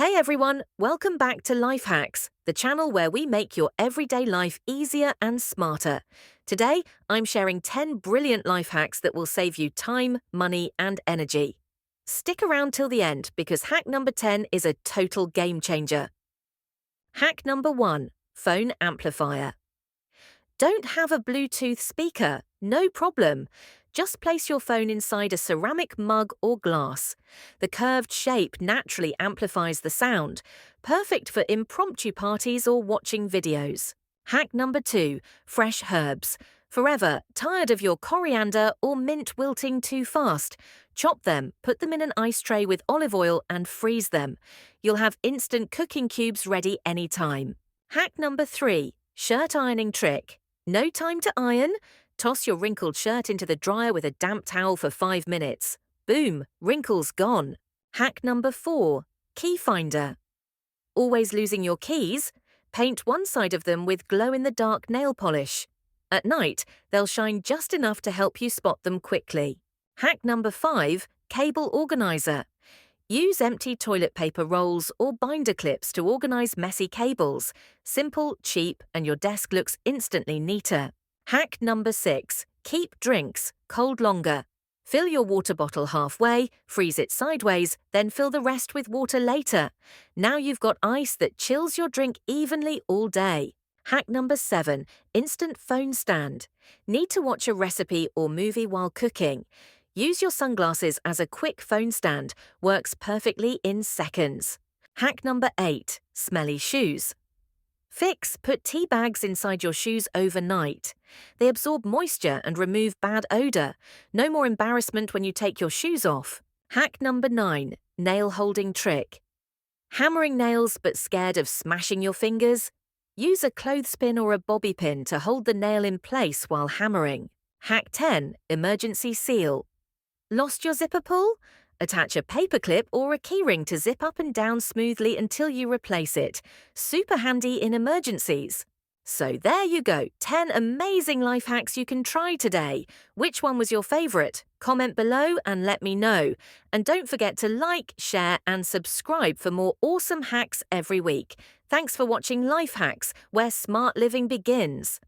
Hey everyone, welcome back to Life Hacks, the channel where we make your everyday life easier and smarter. Today, I'm sharing 10 brilliant life hacks that will save you time, money, and energy. Stick around till the end because hack number 10 is a total game changer. Hack number 1, phone amplifier. Don't have a Bluetooth speaker? No problem. Just place your phone inside a ceramic mug or glass. The curved shape naturally amplifies the sound, perfect for impromptu parties or watching videos. Hack number 2, fresh herbs. Forever tired of your coriander or mint wilting too fast? Chop them, put them in an ice tray with olive oil and freeze them. You'll have instant cooking cubes ready anytime. Hack number 3, shirt ironing trick. No time to iron? Toss your wrinkled shirt into the dryer with a damp towel for 5 minutes. Boom, wrinkles gone. Hack number 4, key finder. Always losing your keys? Paint one side of them with glow-in-the-dark nail polish. At night, they'll shine just enough to help you spot them quickly. Hack number 5, cable organizer. Use empty toilet paper rolls or binder clips to organize messy cables. Simple, cheap, and your desk looks instantly neater. Hack number 6, keep drinks cold longer. Fill your water bottle halfway, freeze it sideways, then fill the rest with water later. Now you've got ice that chills your drink evenly all day. Hack number 7, instant phone stand. Need to watch a recipe or movie while cooking? Use your sunglasses as a quick phone stand. Works perfectly in seconds. Hack number 8, smelly shoes. Fix, put tea bags inside your shoes overnight. They absorb moisture and remove bad odor. No more embarrassment when you take your shoes off. Hack number 9, nail holding trick. Hammering nails but scared of smashing your fingers? Use a clothespin or a bobby pin to hold the nail in place while hammering. Hack 10, emergency seal. Lost your zipper pull? Attach a paperclip or a keyring to zip up and down smoothly until you replace it. Super handy in emergencies. So there you go, 10 amazing life hacks you can try today. Which one was your favorite? Comment below and let me know. And don't forget to like, share, and subscribe for more awesome hacks every week. Thanks for watching Life Hacks, where smart living begins.